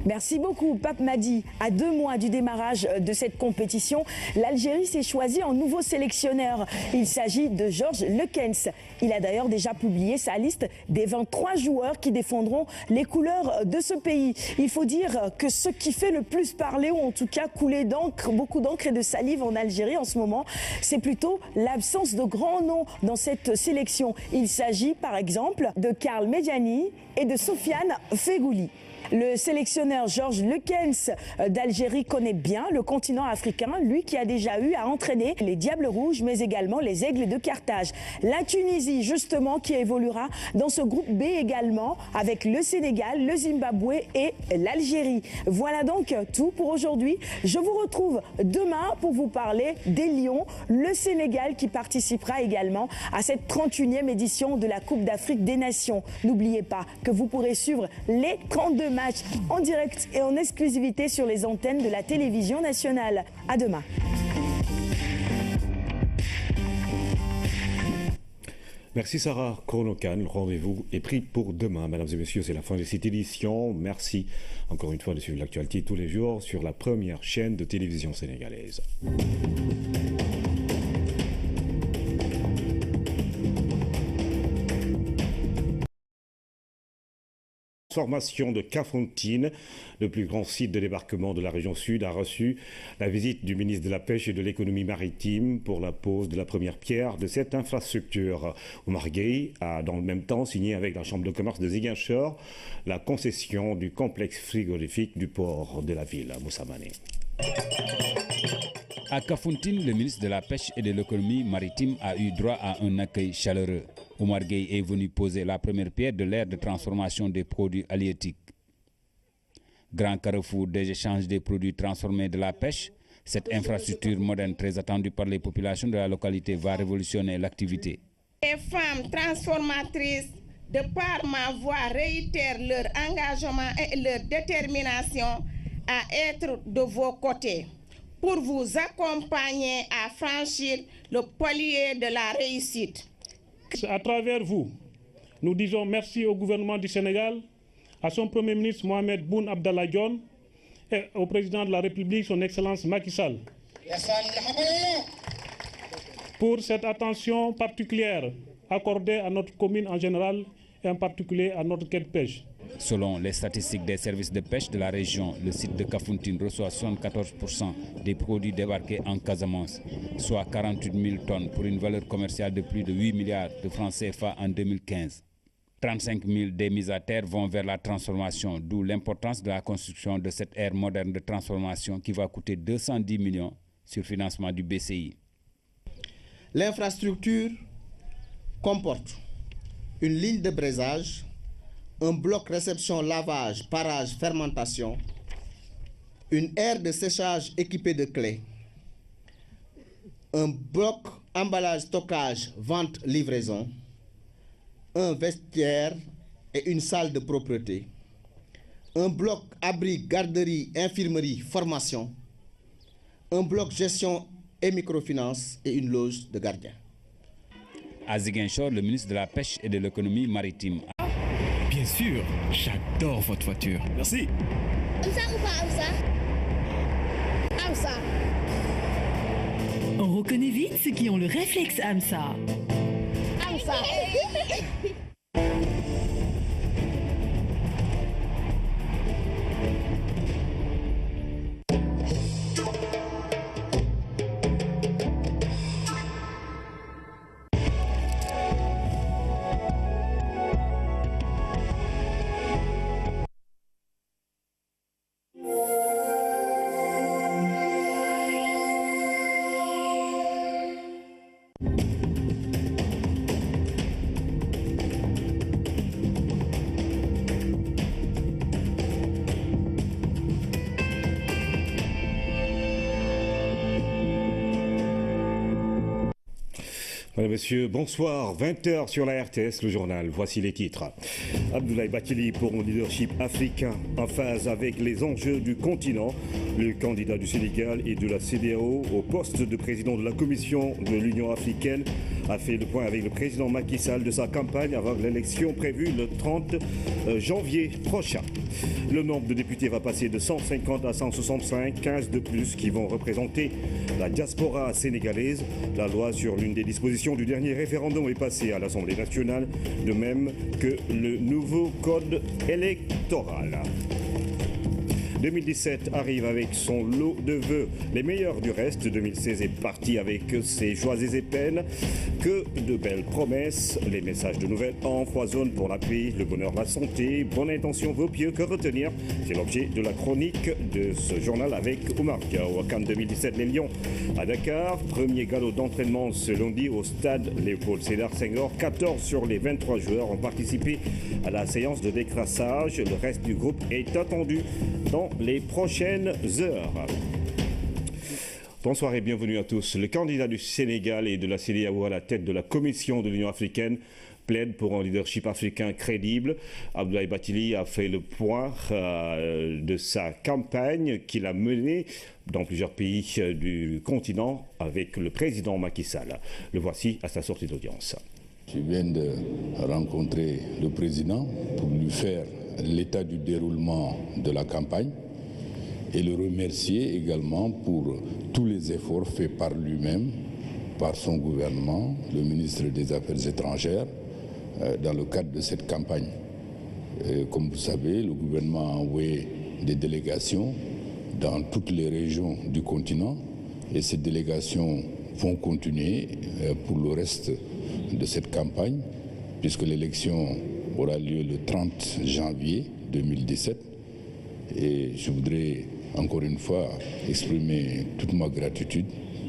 Merci beaucoup, Pape Madi. À 2 mois du démarrage de cette compétition, l'Algérie s'est choisie en nouveau sélectionneur. Il s'agit de Georges Lekens. Il a d'ailleurs déjà publié sa liste des 23 joueurs qui défendront les couleurs de ce pays. Il faut dire que ce qui fait le plus parler, ou en tout cas couler d'encre, beaucoup d'encre et de salive en Algérie en ce moment, c'est plutôt l'absence de grands noms dans cette sélection. Il s'agit par exemple de Karl Medjani et de Sofiane Fegouli. Le sélectionneur Georges Lekens d'Algérie connaît bien le continent africain, lui qui a déjà eu à entraîner les Diables Rouges, mais également les Aigles de Carthage. La Tunisie, justement, qui évoluera dans ce groupe B également, avec le Sénégal, le Zimbabwe et l'Algérie. Voilà donc tout pour aujourd'hui. Je vous retrouve demain pour vous parler des Lions, le Sénégal qui participera également à cette 31e édition de la Coupe d'Afrique des Nations. N'oubliez pas que vous pourrez suivre les 32 matchs en direct et en exclusivité sur les antennes de la télévision nationale. À demain. Merci Sarah Kronokan. Le rendez-vous est pris pour demain. Mesdames et messieurs, c'est la fin de cette édition. Merci encore une fois de suivre l'actualité tous les jours sur la première chaîne de télévision sénégalaise. Transformation de Kafountine, le plus grand site de débarquement de la région sud, a reçu la visite du ministre de la Pêche et de l'Économie maritime pour la pose de la première pierre de cette infrastructure. Omar Gueye a dans le même temps signé avec la Chambre de commerce de Ziguinchor la concession du complexe frigorifique du port de la ville. Moussa Mané. À Kafountine, le ministre de la Pêche et de l'Économie maritime a eu droit à un accueil chaleureux. Omar Gueye est venu poser la première pierre de l'ère de transformation des produits halieutiques. Grand carrefour des échanges des produits transformés de la pêche, cette infrastructure moderne très attendue par les populations de la localité va révolutionner l'activité. Les femmes transformatrices, de par ma voix, réitèrent leur engagement et leur détermination à être de vos côtés, pour vous accompagner à franchir le palier de la réussite. À travers vous, nous disons merci au gouvernement du Sénégal, à son Premier ministre Mohamed Boun Abdallah Dionne et au président de la République, son Excellence Macky Sall, pour cette attention particulière accordée à notre commune en général et en particulier à notre quai de pêche. Selon les statistiques des services de pêche de la région, le site de Kafountine reçoit 74% des produits débarqués en Casamance, soit 48 000 tonnes pour une valeur commerciale de plus de 8 milliards de francs CFA en 2015. 35 000 des mises à terre vont vers la transformation, d'où l'importance de la construction de cette ère moderne de transformation qui va coûter 210 millions sur financement du BCI. L'infrastructure comporte une ligne de braisage, un bloc réception, lavage, parage, fermentation, une aire de séchage équipée de clés, un bloc emballage, stockage, vente, livraison, un vestiaire et une salle de propreté, un bloc abri, garderie, infirmerie, formation, un bloc gestion et microfinance et une loge de gardien. À Ziguinchor, le ministre de la Pêche et de l'Économie maritime. Bien sûr, j'adore votre voiture. Merci. On reconnaît vite ceux qui ont le réflexe AMSA. Mesdames, Messieurs, bonsoir. 20h sur la RTS, le journal. Voici les titres. Abdoulaye Bathily pour un leadership africain en phase avec les enjeux du continent. Le candidat du Sénégal et de la CEDEAO au poste de président de la Commission de l'Union africaine a fait le point avec le président Macky Sall de sa campagne avant l'élection prévue le 30 janvier prochain. Le nombre de députés va passer de 150 à 165, 15 de plus qui vont représenter la diaspora sénégalaise. La loi sur l'une des dispositions du dernier référendum est passée à l'Assemblée nationale, de même que le nouveau code électoral. 2017 arrive avec son lot de vœux, les meilleurs du reste. 2016 est parti avec ses joies et ses peines. Que de belles promesses, les messages de nouvelles empoisonnent pour la paix, le bonheur, la santé. Bonne intention vaut mieux que retenir. C'est l'objet de la chronique de ce journal avec Oumar Diaw. Au CAN 2017, les Lions à Dakar. Premier galop d'entraînement ce lundi au stade Léopold Sédar Senghor. 14 sur les 23 joueurs ont participé à la séance de décrassage. Le reste du groupe est attendu dans les prochaines heures. Bonsoir et bienvenue à tous. Le candidat du Sénégal et de la CEDEAO à la tête de la Commission de l'Union africaine plaide pour un leadership africain crédible. Abdoulaye Bathily a fait le point de sa campagne qu'il a menée dans plusieurs pays du continent avec le président Macky Sall. Le voici à sa sortie d'audience. Je viens de rencontrer le président pour lui faire l'état du déroulement de la campagne et le remercier également pour tous les efforts faits par lui-même, par son gouvernement, le ministre des Affaires étrangères, dans le cadre de cette campagne. Comme vous savez, le gouvernement a envoyé des délégations dans toutes les régions du continent et ces délégations vont continuer pour le reste de cette campagne, puisque l'élection aura lieu le 30 janvier 2017. Et je voudrais encore une fois exprimer toute ma gratitude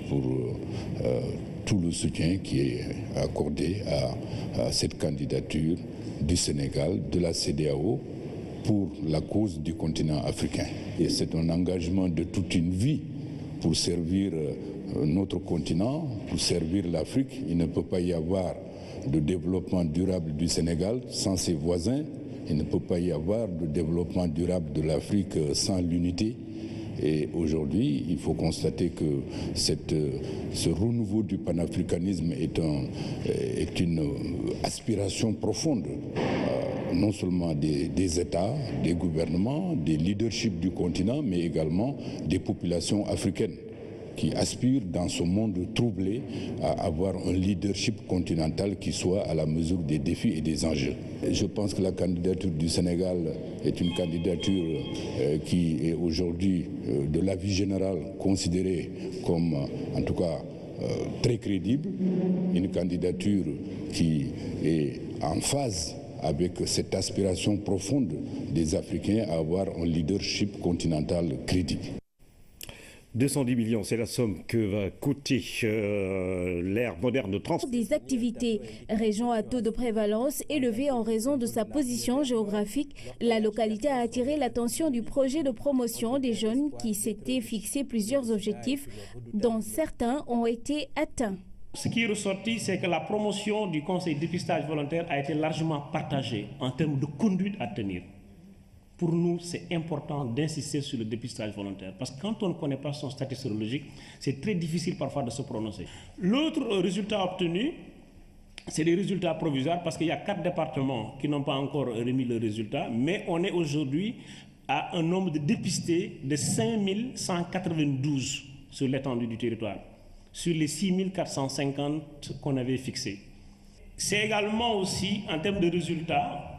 pour tout le soutien qui est accordé à cette candidature du Sénégal, de la CEDEAO, pour la cause du continent africain. Et c'est un engagement de toute une vie pour servir notre continent, pour servir l'Afrique. Il ne peut pas y avoir de développement durable du Sénégal sans ses voisins. Il ne peut pas y avoir de développement durable de l'Afrique sans l'unité. Et aujourd'hui, il faut constater que ce renouveau du panafricanisme est une aspiration profonde, non seulement des États, des gouvernements, des leaderships du continent, mais également des populations africaines qui aspirent dans ce monde troublé à avoir un leadership continental qui soit à la mesure des défis et des enjeux. Je pense que la candidature du Sénégal est une candidature qui est aujourd'hui, de l'avis général, considérée comme, en tout cas, très crédible, une candidature qui est en phase avec cette aspiration profonde des Africains à avoir un leadership continental crédible. 210 millions, c'est la somme que va coûter l'ère moderne de transport. Des activités. Région à taux de prévalence élevé en raison de sa position géographique, la localité a attiré l'attention du projet de promotion des jeunes qui s'était fixé plusieurs objectifs, dont certains ont été atteints. Ce qui est ressorti, c'est que la promotion du conseil de dépistage volontaire a été largement partagée en termes de conduite à tenir. Pour nous, c'est important d'insister sur le dépistage volontaire parce que quand on ne connaît pas son statut sérologique, c'est très difficile parfois de se prononcer. L'autre résultat obtenu, c'est les résultats provisoires parce qu'il y a 4 départements qui n'ont pas encore remis le résultat, mais on est aujourd'hui à un nombre de dépistés de 5192 sur l'étendue du territoire, sur les 6450 qu'on avait fixés. C'est également aussi, en termes de résultats,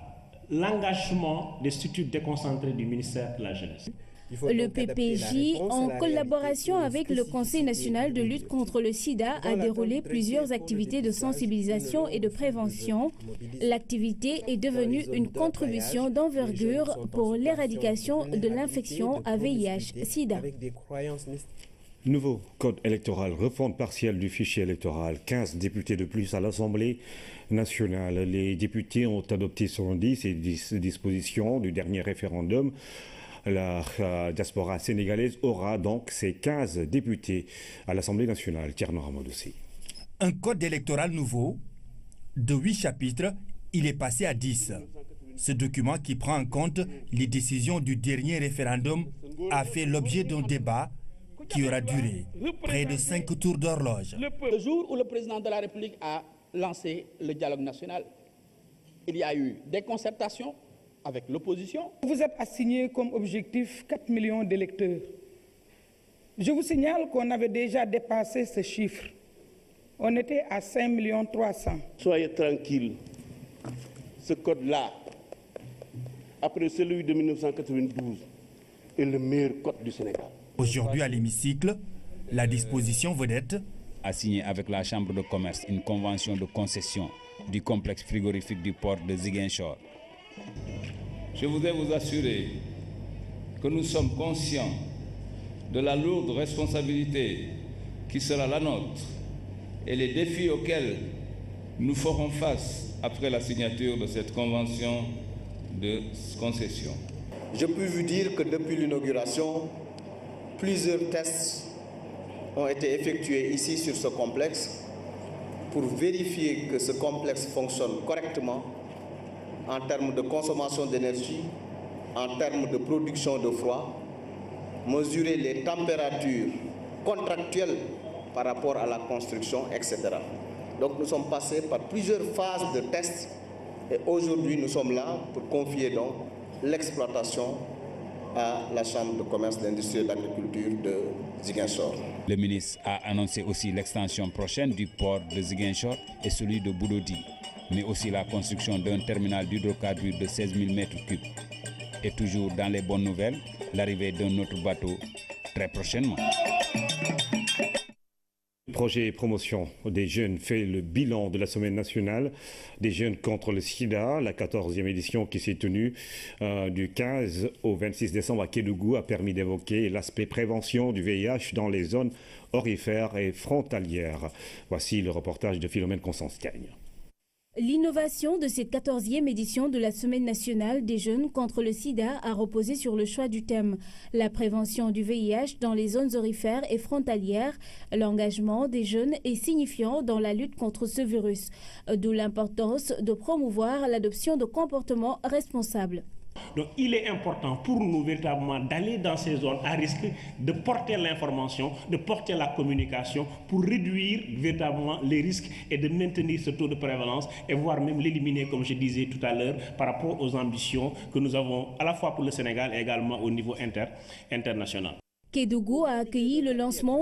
l'engagement des structures déconcentrées du ministère de la Jeunesse. Le PPJ, en collaboration avec le Conseil national de lutte contre le sida, a déroulé plusieurs activités de sensibilisation et de prévention. L'activité est devenue une contribution d'envergure pour l'éradication de l'infection à VIH-Sida. Nouveau code électoral, refonte partielle du fichier électoral, 15 députés de plus à l'Assemblée nationale. Les députés ont adopté ce lundi ces dispositions du dernier référendum. La diaspora sénégalaise aura donc ses 15 députés à l'Assemblée nationale. Tierno Ramadossi. Un code électoral nouveau, de 8 chapitres, il est passé à 10. Ce document qui prend en compte les décisions du dernier référendum a fait l'objet d'un débat qui aura duré près de 5 tours d'horloge. Le jour où le président de la République a lancé le dialogue national, il y a eu des concertations avec l'opposition. Vous êtes assigné comme objectif 4 millions d'électeurs. Je vous signale qu'on avait déjà dépassé ce chiffre. On était à 5 300 000. Soyez tranquille, ce code-là, après celui de 1992, est le meilleur code du Sénégal. Aujourd'hui à l'hémicycle, la disposition vedette a signé avec la Chambre de commerce une convention de concession du complexe frigorifique du port de Ziguinchor. Je voudrais vous assurer que nous sommes conscients de la lourde responsabilité qui sera la nôtre et les défis auxquels nous ferons face après la signature de cette convention de concession. Je peux vous dire que depuis l'inauguration, plusieurs tests ont été effectués ici sur ce complexe pour vérifier que ce complexe fonctionne correctement en termes de consommation d'énergie, en termes de production de froid, mesurer les températures contractuelles par rapport à la construction, etc. Donc nous sommes passés par plusieurs phases de tests et aujourd'hui nous sommes là pour confier donc l'exploitation à la Chambre de commerce, d'industrie et d'agriculture de Ziguinchor. Le ministre a annoncé aussi l'extension prochaine du port de Ziguinchor et celui de Boulodi, mais aussi la construction d'un terminal d'hydrocarbures de 16 000 m3. Et toujours dans les bonnes nouvelles, l'arrivée d'un autre bateau très prochainement. Le projet promotion des jeunes fait le bilan de la semaine nationale des jeunes contre le sida. La 14e édition qui s'est tenue du 15 au 26 décembre à Kédougou a permis d'évoquer l'aspect prévention du VIH dans les zones aurifères et frontalières. Voici le reportage de Philomène Constance-Cagne. L'innovation de cette 14e édition de la Semaine nationale des jeunes contre le sida a reposé sur le choix du thème « La prévention du VIH dans les zones aurifères et frontalières ». L'engagement des jeunes est signifiant dans la lutte contre ce virus, d'où l'importance de promouvoir l'adoption de comportements responsables. Donc il est important pour nous véritablement d'aller dans ces zones à risque, de porter l'information, de porter la communication pour réduire véritablement les risques et de maintenir ce taux de prévalence et voire même l'éliminer, comme je disais tout à l'heure, par rapport aux ambitions que nous avons à la fois pour le Sénégal et également au niveau international. Kédougou a accueilli le lancement